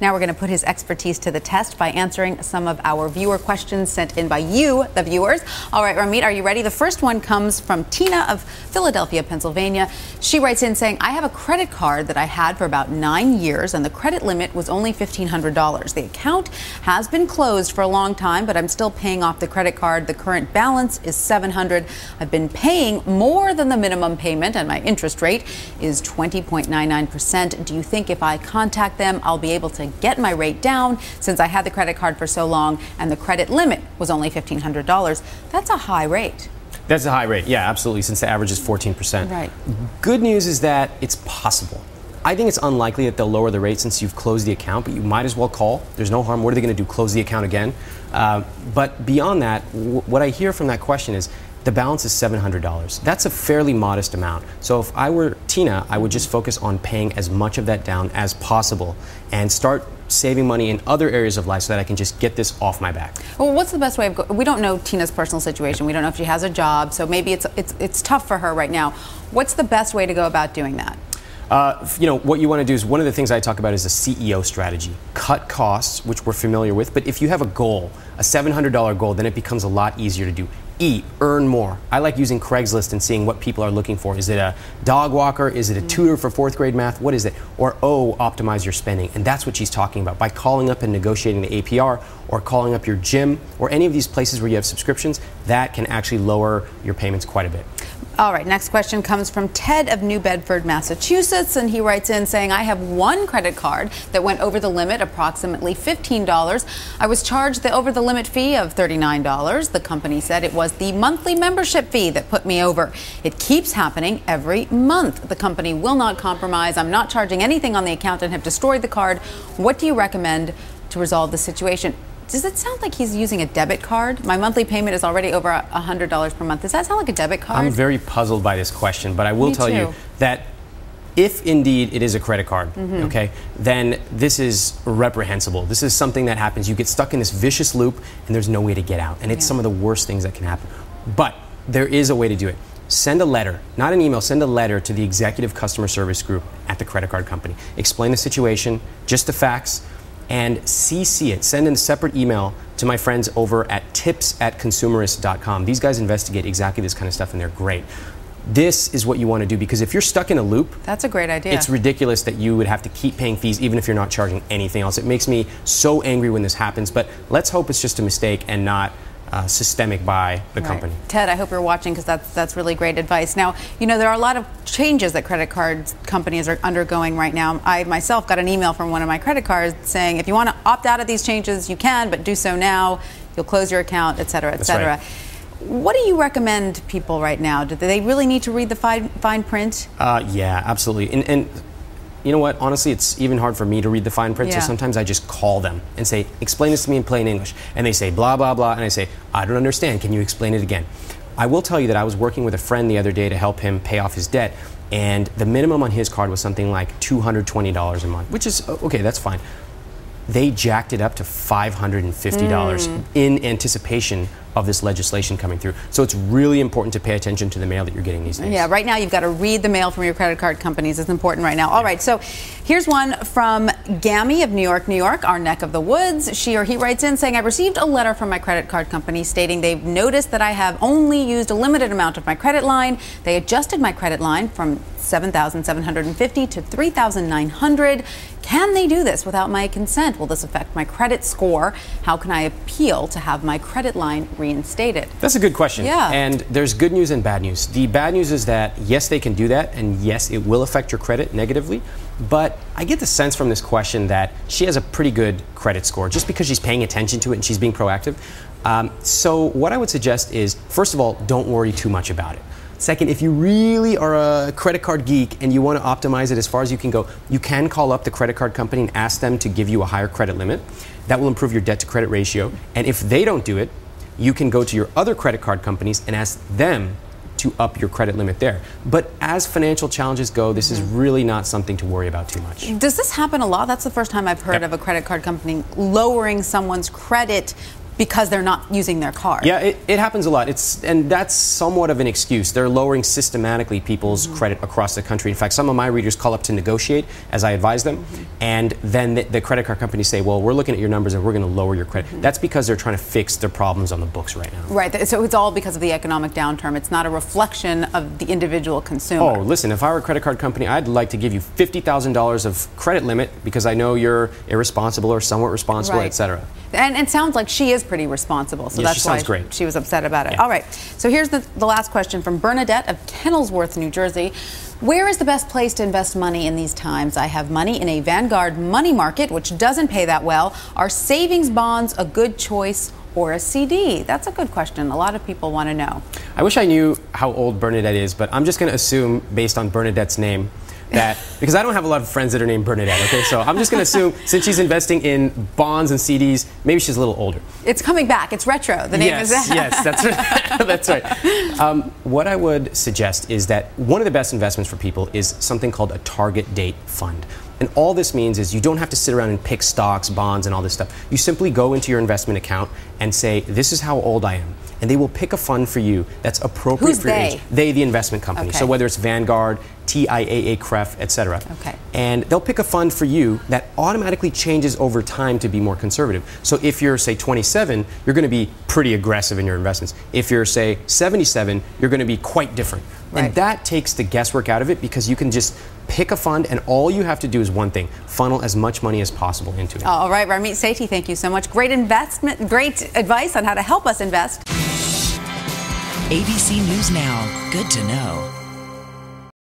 Now we're going to put his expertise to the test by answering some of our viewer questions sent in by you, the viewers. All right, Ramit, are you ready? The first one comes from Tina of Philadelphia, Pennsylvania. She writes in saying, I have a credit card that I had for about 9 years, and the credit limit was only $1,500. The account has been closed for a long time, but I'm still paying off the credit card. The current balance is $700. I've been paying more than the minimum payment, and my interest rate is 20.99%. Do you think if I contact them, I'll be able to get my rate down since I had the credit card for so long and the credit limit was only $1,500? That's a high rate. That's a high rate, yeah, absolutely, since the average is 14%. Right. Good news is that it's possible. I think it's unlikely that they'll lower the rate since you've closed the account, but you might as well call. There's no harm. What are they going to do, close the account again? But beyond that, what I hear from that question is the balance is $700. That's a fairly modest amount. So if I were Tina, I would just focus on paying as much of that down as possible and start saving money in other areas of life so that I can just get this off my back. Well, what's the best way of we don't know Tina's personal situation. We don't know if she has a job, so maybe it's tough for her right now. What's the best way to go about doing that? What you want to do is, one of the things I talk about is a CEO strategy. Cut costs, which we're familiar with, but if you have a goal, a $700 goal, then it becomes a lot easier to do. Eat, earn more. I like using Craigslist and seeing what people are looking for. Is it a dog walker? Is it a tutor for 4th grade math? What is it? Or optimize your spending. And that's what she's talking about. By calling up and negotiating the APR, or calling up your gym, or any of these places where you have subscriptions, that can actually lower your payments quite a bit. All right, next question comes from Ted of New Bedford, Massachusetts, and he writes in saying, I have one credit card that went over the limit, approximately $15. I was charged the over-the-limit fee of $39. The company said it was the monthly membership fee that put me over. It keeps happening every month. The company will not compromise. I'm not charging anything on the account and have destroyed the card. What do you recommend to resolve the situation? Does it sound like he's using a debit card? My monthly payment is already over $100 per month. Does that sound like a debit card? I'm very puzzled by this question, but I will tell you that if indeed it is a credit card, okay, then this is reprehensible. This is something that happens. You get stuck in this vicious loop and there's no way to get out. And it's some of the worst things that can happen. But there is a way to do it. Send a letter, not an email, send a letter to the executive customer service group at the credit card company. Explain the situation, just the facts, and CC it. Send in a separate email to my friends over at tips@consumerist.com. These guys investigate exactly this kind of stuff, and they're great. This is what you want to do, because if you're stuck in a loop, that's a great idea. It's ridiculous that you would have to keep paying fees even if you're not charging anything else. It makes me so angry when this happens, but let's hope it's just a mistake and not systemic by the company. Ted, I hope you're watching, because that's really great advice. Now, there are a lot of changes that credit card companies are undergoing right now. I myself got an email from one of my credit cards saying, if you want to opt out of these changes, you can, but do so now. You'll close your account, et cetera, et cetera. Right. What do you recommend people right now? Do they really need to read the fine print? Yeah, absolutely. And you know what? Honestly, it's even hard for me to read the fine print, so sometimes I just call them and say, explain this to me in plain English. And they say, blah, blah, blah. And I say, I don't understand. Can you explain it again? I will tell you that I was working with a friend the other day to help him pay off his debt, and the minimum on his card was something like $220 a month, which is, okay, that's fine. They jacked it up to $550 in anticipation of this legislation coming through. So it's really important to pay attention to the mail that you're getting these days. Yeah, right now you've got to read the mail from your credit card companies. It's important right now. All right, so here's one from Gammy of New York, New York, our neck of the woods. She or he writes in saying, I received a letter from my credit card company stating they've noticed that I have only used a limited amount of my credit line. They adjusted my credit line from $7,750 to $3,900. Can they do this without my consent? Will this affect my credit score? How can I appeal to have my credit line reinstated? That's a good question. Yeah. And there's good news and bad news. The bad news is that, yes, they can do that, and yes, it will affect your credit negatively. But I get the sense from this question that she has a pretty good credit score just because she's paying attention to it and she's being proactive. So what I would suggest is, first of all, don't worry too much about it. Second, if you really are a credit card geek and you want to optimize it as far as you can go, you can call up the credit card company and ask them to give you a higher credit limit. That will improve your debt to credit ratio. And if they don't do it, you can go to your other credit card companies and ask them to up your credit limit there. But as financial challenges go, this is really not something to worry about too much. Does this happen a lot? That's the first time I've heard of a credit card company lowering someone's credit because they're not using their card. Yeah, it happens a lot. And that's somewhat of an excuse. They're lowering systematically people's credit across the country. In fact, some of my readers call up to negotiate as I advise them, and then the credit card companies say, well, we're looking at your numbers and we're going to lower your credit. That's because they're trying to fix their problems on the books right now. Right, so it's all because of the economic downturn. It's not a reflection of the individual consumer. Oh, listen, if I were a credit card company, I'd like to give you $50,000 of credit limit because I know you're irresponsible or somewhat responsible, etc. And it sounds like she is pretty responsible, so that's why she was upset about it. Yeah. All right, so here's the last question from Bernadette of Kennelsworth, New Jersey. Where is the best place to invest money in these times? I have money in a Vanguard money market, which doesn't pay that well. Are savings bonds a good choice or a CD? That's a good question. A lot of people want to know. I wish I knew how old Bernadette is, but I'm just going to assume, based on Bernadette's name, that because I don't have a lot of friends that are named Bernadette, okay? So I'm just going to assume since she's investing in bonds and CDs, maybe she's a little older. It's coming back. It's retro. The name is that. Yes, that's right. That's right. What I would suggest is that one of the best investments for people is something called a target date fund. And all this means is you don't have to sit around and pick stocks, bonds, and all this stuff. You simply go into your investment account and say, this is how old I am. And they will pick a fund for you that's appropriate for your age. They, the investment company. Okay. So whether it's Vanguard, TIAA, CREF, etc. Okay. And they'll pick a fund for you that automatically changes over time to be more conservative. So if you're, say, 27, you're going to be pretty aggressive in your investments. If you're, say, 77, you're going to be quite different. Right. And that takes the guesswork out of it because you can just pick a fund and all you have to do is one thing, funnel as much money as possible into it. All right, Ramit Sethi, thank you so much. Great advice on how to help us invest. ABC News Now, good to know.